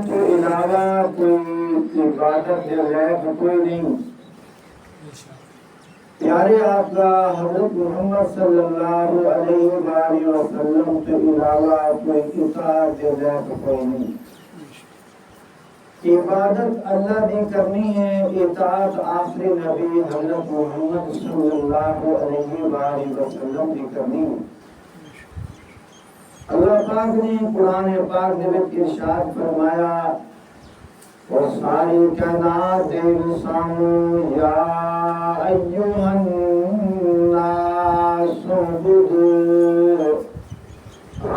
کے علاوہ کوئی عبادت غیب کوئی نہیں۔ پیارے آقا حضرت محمد صلی اللہ علیہ وآلہ وسلم کے علاوہ کوئی اطاعت غیب کوئی نہیں۔ عبادت اللہ دی کرنی ہے، اطاعت آخری نبی حضرت محمد صلی اللہ علیہ وآلہ وسلم دی کرنی ہے۔ اللہ پاک نے قرآن پاک میں ارشاد فرمایا، اور ساری کائنات انسانوں یا ایھا الناس اعبدوا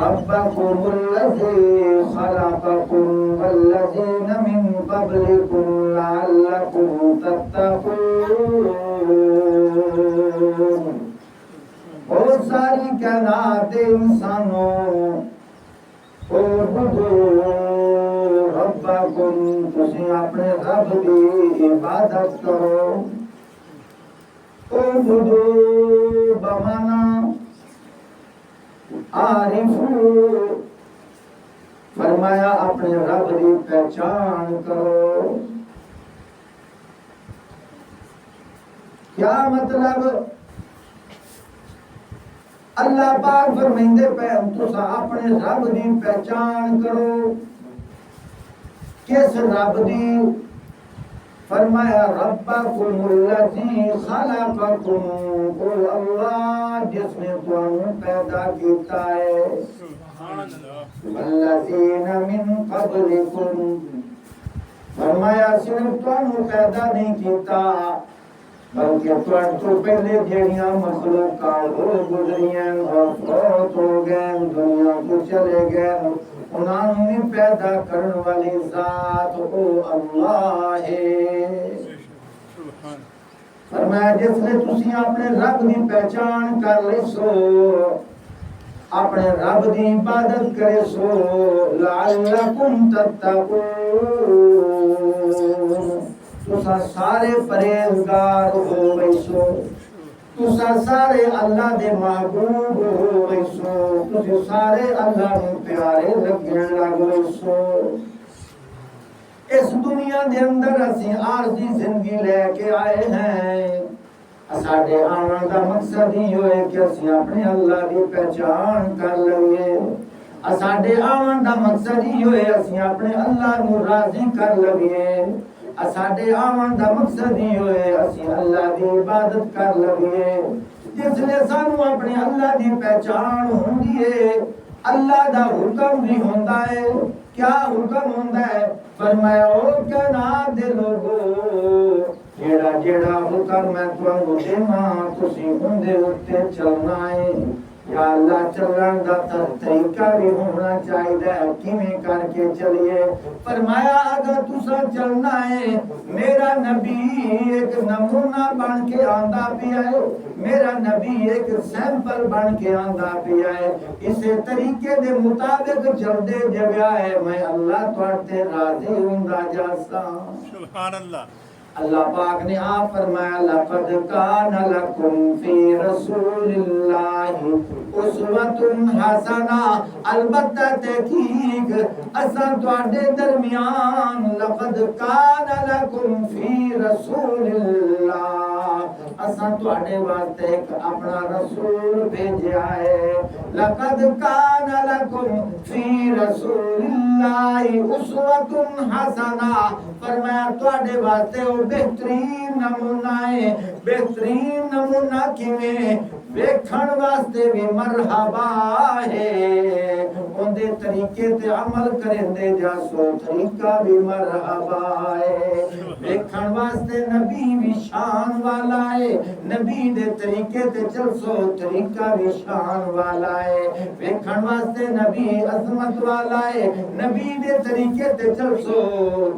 ربکم الذی خلقکم والذین من قبلکم لعلکم تتقون۔ اور ساری کائنات انسانوں اعبدوا ربکم، تسی اپنے رب کی عبادت کرو۔ اعبدوا بمعنی عارفو، فرمایا اپنے رب کی پہچان کرو۔ کیا مطلب؟ اللہ پاک فرمیندے پہ تسا اپنے رب دی پہچان کرو۔ کس رب دی؟ فرمایا ربکم الذی خلقکم، او اللہ جس نے تمہیں پیدا کیتا ہے، والذین من قبلکم، فرمایا صرف تمہیں پیدا نہیں کیتا بلکہ تمہیں تو پہلے جڑیاں مخلوقات ہو گزریاں اور فوت ہو گئے، دنیا کو چلے گئے، انہوں نے پیدا کرنے والی ذات او اللہ ہے۔ فرمایا جس نے تسی اپنے رب دی پہچان کر لی سو، اپنے رب دی عبادت کرے سو، لعلکم تتقون، تسا سارے پرہیزگار ہو گئی سو، تسا سارے اللہ دے محبوب ہو گئی سو، تسا سارے اللہ نے پیارے لگن لگ گئی سو۔ اس دنیا دے اندر اسی عارضی زندگی لے کے آئے ہیں، ساڈے آنے دا مقصد ہی ہوئے کہ اسی اپنے اللہ دی پہچان کر لئیے، ساڈے آنے دا مقصد ہی ہوئے اسی اپنے اللہ نو راضی کر لئیے، ساڈے آمن دا مقصد ہی ہوئے اسی اللہ دی عبادت کر لگئے۔ جس لئے سانو اپنے اللہ دی پہچان ہوندی ہے، اللہ دا حکم بھی ہوندہ ہے۔ کیا حکم ہوندہ ہے؟ فرمایا او کائنات دے لوگو، جیڑا جیڑا حکم میں تمہیں دینا تسی اندے اتے چلنا ہے۔ یا اللہ چلن دا طریقہ بھی ہونا چاہیے، کیویں کر کے چلیے۔ فرمایا اگر تسا چلنا ہے، میرا نبی ایک نمونہ بن کے آندا پیا ہے، میرا نبی ایک سیمپل بن کے آندا پیا ہے، اسے طریقے دے مطابق چلدے جگہ ہے، میں اللہ تواڈے راضی ہوندا جاسا۔ سبحان اللہ۔ اللہ پاک نے آپ فرمایا لقد کان لکم فی رسول اللہ اسوۃ حسنہ، البتہ تحقیق اساں تواڈے درمیان لقد کان لکم فی رسول اللہ، اساں تواڈے واسطے ایک اپنا رسول بھیجا ہے۔ لقد کان لکم فی رسول اللہ اسوۃ حسنہ، فرمایا تواڈے واسطے بہترین نمونہ ہے۔ بہترین نمونہ کیویں؟ ویکھن واسطے بھی مرحبا ہے، اندے طریقے تے عمل کرندے جاسو طریقہ بھی مرحبا ہے۔ ویکھن واسطے نبی بھی شان والا ہے، نبی دے طریقے تے چلسو طریقہ بھی شان والا ہے۔ ویکھن واسطے نبی عظمت والا ہے، نبی دے طریقے تے چلسو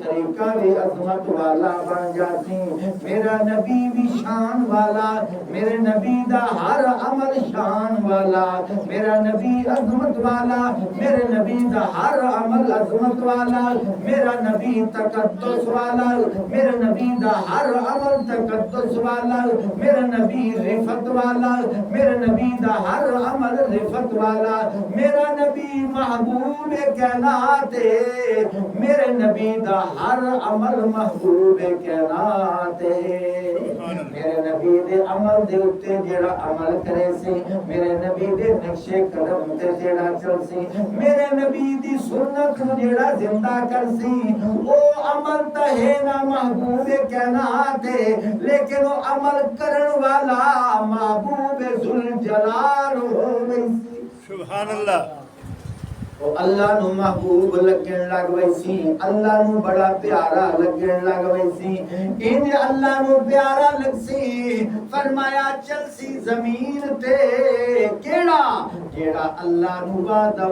طریقہ بھی عظمت والا بن جاتی۔ میرا نبی بھی شان والا، میرے نبی دا ہر عمل شان والا، میرا نبی عظمت والا، میرے نبی دا ہر عمل عظمت والا، میرا نبی تقدس والا، میرے نبی دا ہر عمل تقدس والا، میرا نبی رفت والا، میرے نبی دا ہر عمل رفت والا، میرا نبی محبوب کائنات ہے، میرے نبی دا ہر عمل محبوب کائنات میرے نبی دے عمل دے اتے جڑا عمل کرے سی میرے نبی دے نقشے قدم تے جڑا چل سی میرے نبی دی سنت نو جڑا زندہ کر سی او عمل تے ہے نا محبوب کائنات لیکن وہ عمل کرن والا محبوب ذوالجلال ہووے سی سبحان اللہ وہ اللہ نو محبوب لگن لگ ویسی اللہ نو بڑا پیارا لگن لگ ویسی انج اللہ نو پیارا لگ سی فرمایا چل سی زمین تے کیڑا جیڑا اللہ نو وحدہ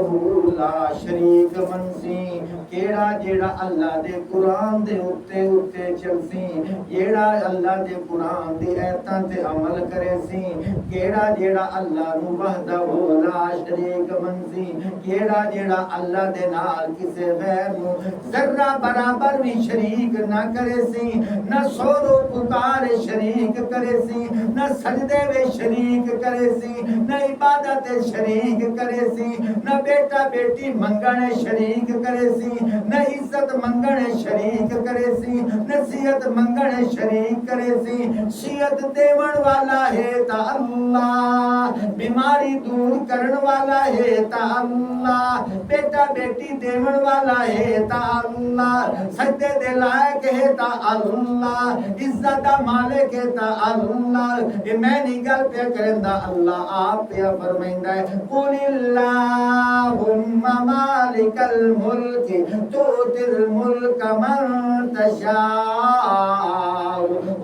لا شریک منسی کیڑا جیڑا اللہ دے قرآن دے اتے اتے چل سی جیڑا اللہ دے قرآن دی ایتاں تے عمل کرے سی کیڑا جیڑا اللہ نو وحدہ لا شریک منسی کیڑا جیڑا اللہ دے نال کسے غیر نو ذرہ برابر بھی شریک نہ کرے سی نہ سورو پکار شریک کرے سی نہ سجدے میں شریک کرے سی نہ عبادت شریک کرے سی نہ بیٹا بیٹی منگن شریک کرے سی نہ عزت منگن شریک کرے سی نہ صحت منگن شریک کرے سی صحت دیون والا ہے تا اللہ بیماری دور کرن والا ہے تا اللہ بیٹا بیٹی دیون والا ہے تا اللہ سجدے دے لائق ہے تا اللہ عزت دا مالک ہے تا اللہ یہ میں نہیں گل پہ کرندا اللہ آپ پہ فرمائندا ہے قل اللہم مالک الملک تؤتی الملک من تشاء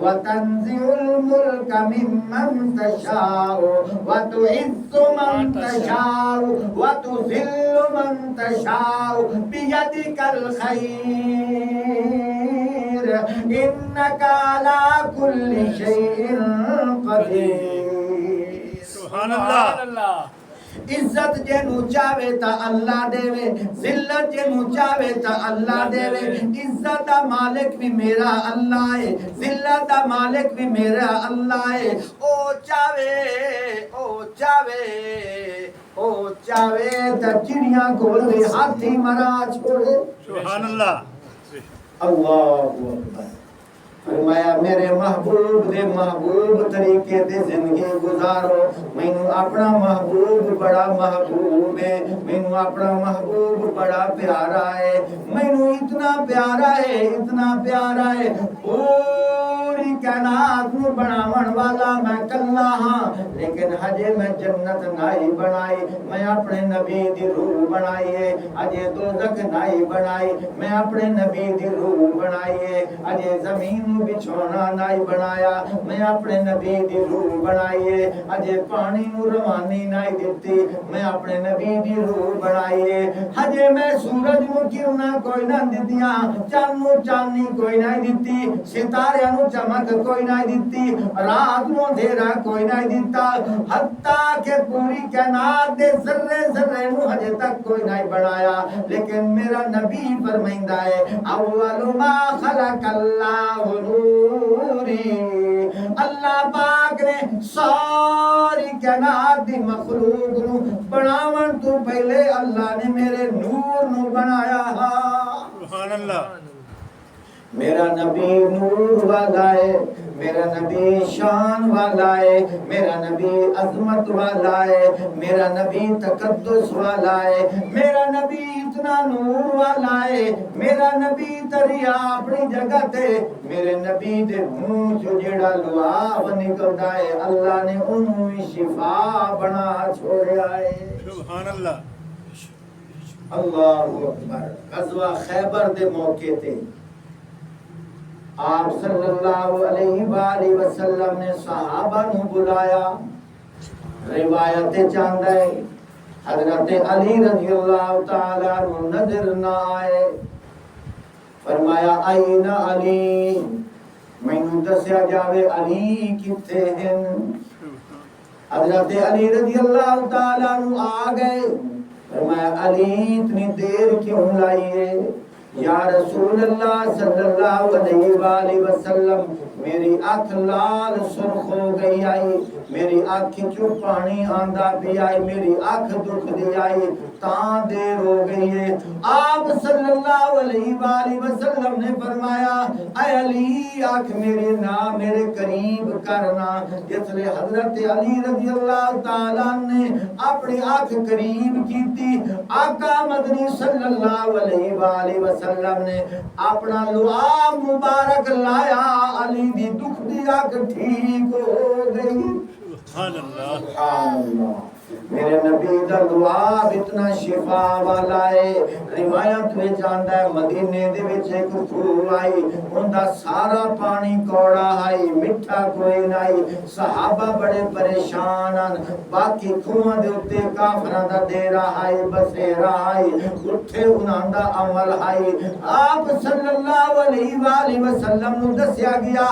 وتنزع الملک ممن تشاء وتعز من تشاء وتذل من تشاء بيدك الخير إنك على كل شيء قدير سبحان اللہ عزت جنو چاہے تا اللہ دے وے ذلت جنو چاہے تا اللہ دے وے عزت دا مالک بھی میرا اللہ ہے ذلت دا مالک بھی میرا اللہ ہے او چاہے تا چڑیاں کول بھی ہاتھی مرا چھوڑے سبحان اللہ اللہ اکبر فرمایا میرے محبوب دے محبوب طریقے دے زندگی گزارو مینوں اپنا محبوب بڑا محبوب ہے مینوں اپنا محبوب بڑا پیارا ہے مینوں اتنا پیارا ہے پوری کائنات نو بناون والا میں کلا ہاں لیکن ہجے میں جنت نہیں بنائی میں اپنے نبی دی روح بنائی ہے ہجے دوزخ نہیں بنائی میں اپنے نبی دی روح بنائی ہے ہجے زمین بچھونا نہیں بنایا میں اپنے نبی دی روح بنائی ہے ہجے پانی نو روانی نہیں دیتی میں اپنے نبی دی روح بنائی ہے ہجے میں سورج نو کرنا کوئی نہ دتیاں چاند نو چاندنی کوئی نہیں دتی ستارے نو چمک کوئی نہیں دتی رات نو اندھیرا کوئی نہیں دیتا حتیٰ کہ پوری کائنات دے ذرے ذرے نو ہجے تک کوئی نہیں بنایا لیکن میرا نبی فرمائندا ہے اول ما خلق اللہ نوری اللہ پاک نے ساری کائنات دی مخلوق نو بناون تو پہلے اللہ نے میرے نور نو بنایا سبحان اللہ میرا نبی نور والا ہے میرا نبی شان والا ہے میرا نبی عظمت والا ہے میرا نبی تقدس والا ہے میرا نبی اتنا نور والا ہے میرا نبی دریا اپنی جگہ تے میرے نبی دے منہ جو جڑا لعاب نکلدا ہے اللہ نے انہوں شفا بنا چھوڑیا ہے سبحان اللہ اللہ اکبر غزوہ خیبر دے موقع تے آپ صلی اللہ علیہ وآلہ وسلم نے صحابہ نو بلایا روایت چاند ہے حضرت علی رضی اللہ تعالیٰ عنہ نظر نہ آئے فرمایا آئین علی میں دسیا جاوے علی کتے ہیں حضرت علی رضی اللہ تعالیٰ عنہ آ گئے فرمایا علی اتنی دیر کیوں لائیے یا رسول اللہ صلی اللہ علیہ وآلہ وسلم میری آنکھ لال سرخ ہو گئی آئی، میری آنکھ چو پانی آندہ بھی آئی، میری آنکھ دکھ دی آئی، تاں دیر ہو گئی ہے۔ آپ صلی اللہ علیہ وآلہ وسلم نے فرمایا اے علی آنکھ میرے نا میرے قریب کرنا۔ اس لئے حضرت علی رضی اللہ تعالیٰ نے اپنی آنکھ قریب کی تھی۔ آقا مدنی صلی اللہ علیہ وآلہ وسلم نے اپنا لعاب مبارک لایا، علی دی دکھ دی آنکھ ٹھیک ہو گئی۔ سبحان اللہ سبحان اللہ۔ میرے نبی دا لعاب اتنا شفا والا ہے۔ روایت میں جاندا ہے مدینے دے وچ ایک کھو آئی، اوندا سارا پانی کوڑا آئی، میٹھا کوئی نہیں۔ صحابہ بڑے پریشان ہیں، باقی کھوہاں دے اوتے کافراں دا ڈیرا آئی، بسیرا آئی، اٹھے انہاں دا عمل آئی۔ آپ صلی اللہ علیہ وآلہ وسلم نو دسیا گیا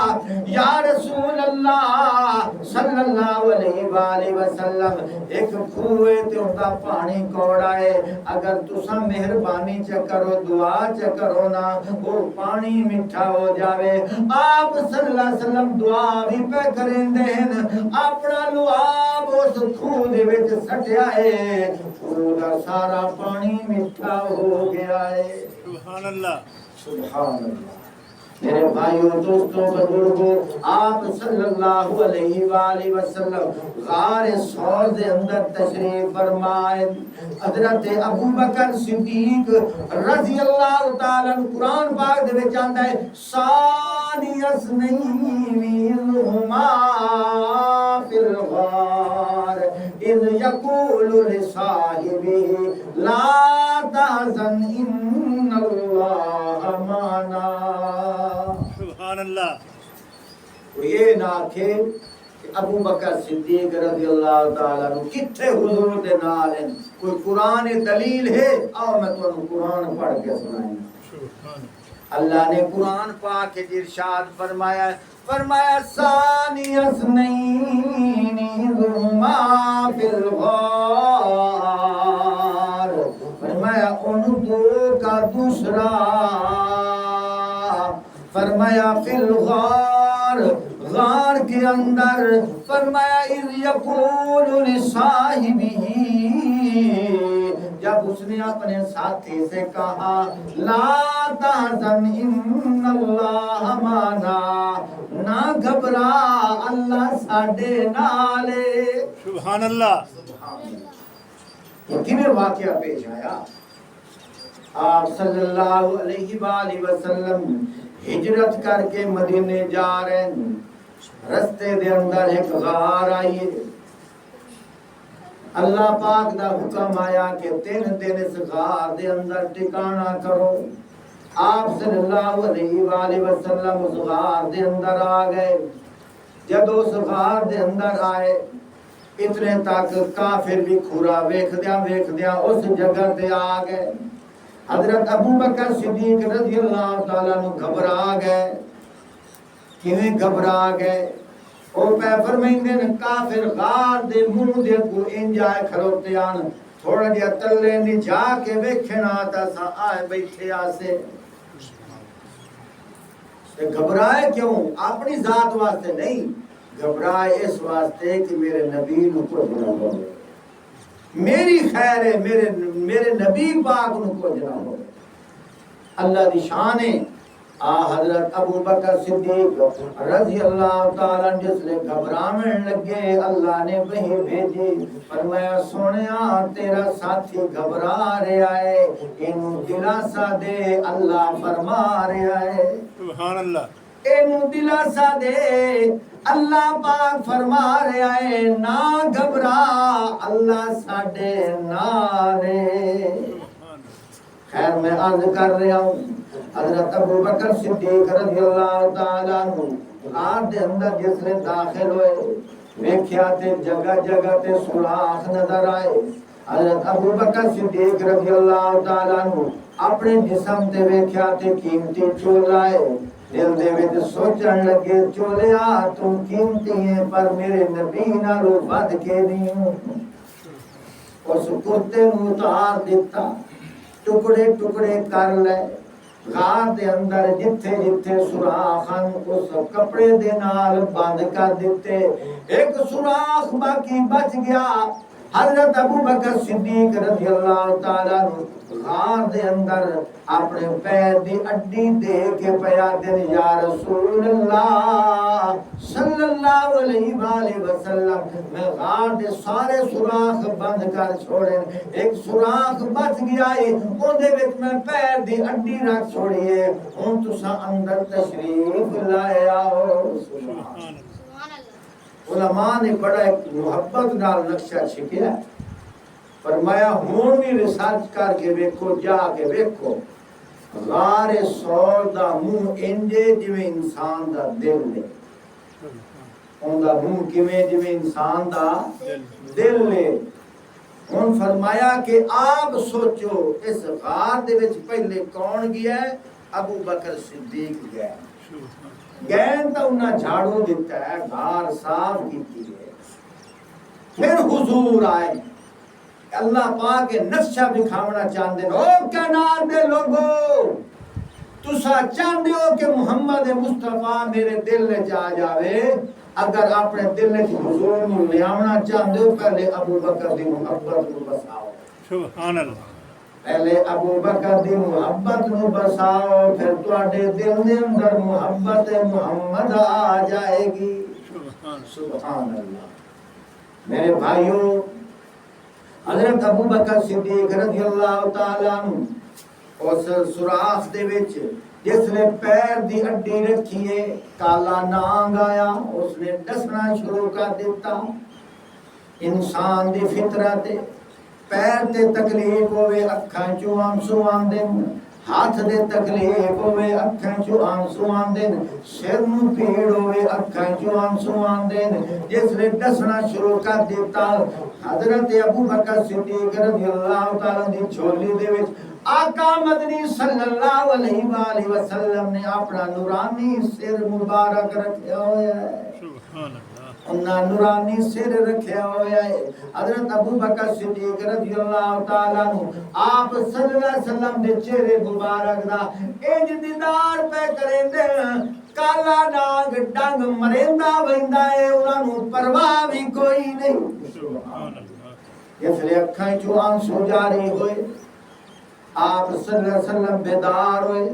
یا رسول اللہ صلی اللہ علیہ وآلہ وسلم ایک کھوئے تے اندہ پانی کوڑا ہے، اگر تساں مہربانی چکرو دعا چکرو نا وہ پانی میٹھا ہو جاوے۔ آپ صلی اللہ علیہ وسلم دعا بھی پہ کریں دین، اپنا لعاب اس کھو دے وچ سٹیا ہے، کھو دا سارا پانی میٹھا ہو گیا ہے۔ سبحان اللہ سبحان اللہ۔ میرے بھائیوں دوستوں بزرگوں، آپ صلی اللہ علیہ وآلہ وسلم غار ثور دے اندر تشریف فرمائے۔ حضرت ابو بکر صدیق رضی اللہ تعالیٰ عنہ قرآن پاک دے وچ آندا ہے ثانی اثنین اذ ہما فی الغار اذ یقول لصاحبہ لا تحزن ان اللہ معنا۔ سبحان اللہ یہ نہ کہ ابو بکر صدیق رضی اللہ تعالیٰ عنہ کتھے حضور دے نال ہیں، کوئی قرآن دلیل ہے؟ آؤ میں تو قرآن پڑھ کے سنائیں۔ سبحان اللہ نے قرآن پاک ارشاد فرمایا ثانی اثنین اذ ہما فی الغار، فرمایا ان دو کا دوسرا، فرمایا فی الغار غار کے اندر، فرمایا اذ یقول لصاحبہ جب اس نے اپنے ساتھی سے کہا لا تحزن ان اللہ معنا، نہ گھبرا اللہ ساڈے نال ہے۔ سبحان اللہ یہ کیویں واقعہ پیش آیا؟ آپ صلی اللہ علیہ وآلہ وسلم ہجرت کر کے مدینے جا رہے ہیں، رستے دے اندر ایک غار آئی ہے۔ اللہ پاک دا حکم آیا کہ 3 دن اس غار دے اندر ٹھکانہ کرو۔ آپ صلی اللہ علیہ وآلہ وسلم اس غار دے اندر آ گئے۔ جب اس غار دے اندر آئے اتنے تک کافر بھی کھورا ویکھ دیا اس جگہ تے آ گئے۔ حضرت ابو بکر صدیق رضی اللہ تعالیٰ عنہ گھبرا گئے۔ کیویں گھبرا گئے؟ او پہ فرمیندے نے کافر غار دے منہ دے کو انجائے کھلوتے آن، تھوڑا جیا تلے نہیں جا کے ویکھنا تا سا آئے بیٹھے آسے۔ گھبرائے کیوں؟ اپنی ذات واسطے نہیں، گھبرائے اس واسطے کہ میرے نبی نو کچھ نہ ہو، میری خیر ہے، میرے نبی پاک نو کچھ نہ ہو۔ اللہ دی شان ہے۔ حضرت ابو بکر صدیق رضی اللہ تعالیٰ جس لئے گھبرانے لگے، اللہ نے وحی بھیجی، فرمایا سونیا تیرا ساتھی گھبرا رہا ہے، انہوں دلاسا دے، اللہ فرما رہا ہے۔ سبحان اللہ انہوں دلاسا دے، اللہ پاک فرما رہا ہے، نہ گھبرا اللہ ساڈے نال ہے۔ خیر میں عرض کر رہا ہوں، حضرت ابو بکر صدیق رضی اللہ تعالیٰ عنہ غار دے اندر جس نے داخل ہوئے، ویکھیا تے جگہ جگہ تے سوراخ نظر آئے۔ حضرت ابو بکر صدیق رضی اللہ تعالیٰ عنہ اپنے جسم تے ویکھیا تے قیمتی چول آئے، دل دے وچ سوچن لگے چولیا تم قیمتی ہیں پر میرے نبی نالوں ود کے نہیں ہوں۔ اس کرتے نو اتار دیتا، ٹکڑے ٹکڑے کر لے، غار دے اندر جتھے جتھے سوراخ ہن اس کپڑے دے نال بند کر دیتے، ایک سوراخ باقی بچ گیا۔ حضرت ابو بکر صدیق رضی اللہ تعالیٰ عنہ غار دے اندر اپنے پیر دی اڈی دے کے پیا دن، یا رسول اللہ صلی اللہ علیہ وآلہ وسلم میں غار دے سارے سوراخ بند کر چھوڑے، ایک سوراخ بچ گیا ہے، اون دے وچ میں پیر دی اڈی رکھ چھوڑی ہے، ہن تساں اندر تشریف لائے آؤ۔ سبحان علماء نے بڑا ایک محبت نال نقشہ چھکیا ہے، فرمایا ہون بھی ریسرچ کر کے ویکھو، جا کے ویکھو، غار سور دا منہ انجے جویں انسان دا دل ہے، ان دا منہ کیویں جویں انسان دا دل ہے۔ ان فرمایا کہ آپ سوچو اس غار دے وچ پہلے کون گیا ہے؟ ابو بکر صدیق گیا ہے، گئے تو انہاں جھاڑو دیتا ہے، غار صاف کیتی ہے، پھر حضور آئے، اللہ پاک کے نقشہ دکھاونا چاہتے ہیں۔ او کائنات دے لوگو، تسا چاہتے ہو کہ محمد مصطفیٰ میرے دل وچ آ جاوے، اگر اپنے دل وچ حضور نو لیاونا چاہتے ہو پہلے ابو بکر دی محبت نو بساؤ، سبحان اللہ، پہلے ابو بکر دی محبت نو بساؤ، پھر تواڈے دل دے اندر محبت محمد آ جائے گی۔ سبحان اللہ۔ میرے بھائیوں، حضرت ابو بکر صدیق رضی اللہ تعالیٰ عنہ اس سوراخ دے وچ جس نے پیر دی اڈی رکھیے، کالا نانگ آیا، اس نے ڈسنا شروع کر دیتا۔ انسان دی فطرت پیر تے تکلیف ہوئے اکھاں چوں آنسو آندن، ہاتھ دے تکلیف ہوئے اکھاں چوں آنسو آندن، سر نو پیڑ ہوئے اکھاں چوں آنسو آندن۔ جس نے ڈسنا شروع کر دیتا، حضرت ابو بکر صدیق رضی اللہ تعالیٰ دی جھولی دے وچ آقا مدنی صلی اللہ علیہ وآلہ وسلم نے اپنا نورانی سر مبارک رکھیا ہوا ہے، سبحان اللہ، انہاں نورانی سر رکھیا ہوا ہے۔ حضرت ابو بکر صدیق رضی اللہ تعالیٰ عنہ آپ صلی اللہ علیہ وسلم دے چہرے مبارک دا انج دیدار پہ کریندے، کالا ناگ ڈنگ مریندا ویندا ہے، انہاں نوں پرواہ بھی کوئی نہیں۔ سبحان اللہ، جس لئے اکھاں چوں آنسو جاری ہوئے، آپ صلی اللہ علیہ وسلم بیدار ہوئے،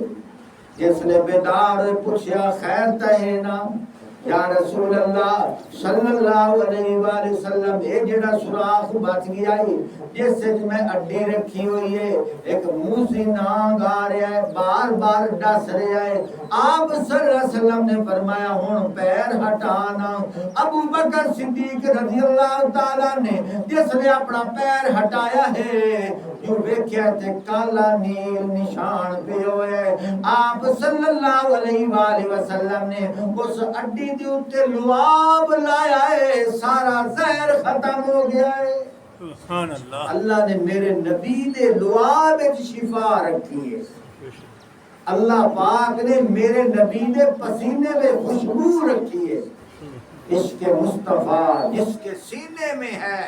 جس نے بیدار ہوئے پوچھیا خیر تہے نا، یا رسول اللہ صلی اللہ علیہ وآلہ وسلم، اے جڑا سوراخ بچ گیا ہے جس سے میں اڈی رکھی ہوئی ہے، ایک موسی نانگ آ رہا ہے، بار بار ڈس رہا ہے۔ آپ صلی اللہ علیہ وسلم نے فرمایا ہن پیر ہٹانا۔ ابو بکر صدیق رضی اللہ تعالیٰ نے جس نے اپنا پیر ہٹایا ہے، جو ویکھیا تے کالا نیل نشان پہ ہوئے، آپ صلی اللہ علیہ وآلہ وسلم نے اس اڈی دی اتے لعاب لایا ہے، سارا زہر ختم ہو گیا ہے۔ سبحان اللہ، اللہ نے میرے نبی دے لعاب وچ شفا رکھی ہے، اللہ پاک نے میرے نبی دے پسینے میں خوشبو رکھی ہے۔ عشق مصطفیٰ جس کے سینے میں ہے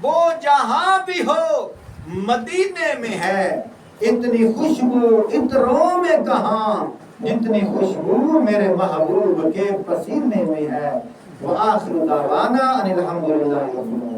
وہ جہاں بھی ہو مدینے میں ہے، اتنی خوشبو عطروں میں کہاں جتنی خوشبو میرے محبوب کے پسینے میں ہے۔ وآخر دعوانا ان الحمدللہ رب العالمین۔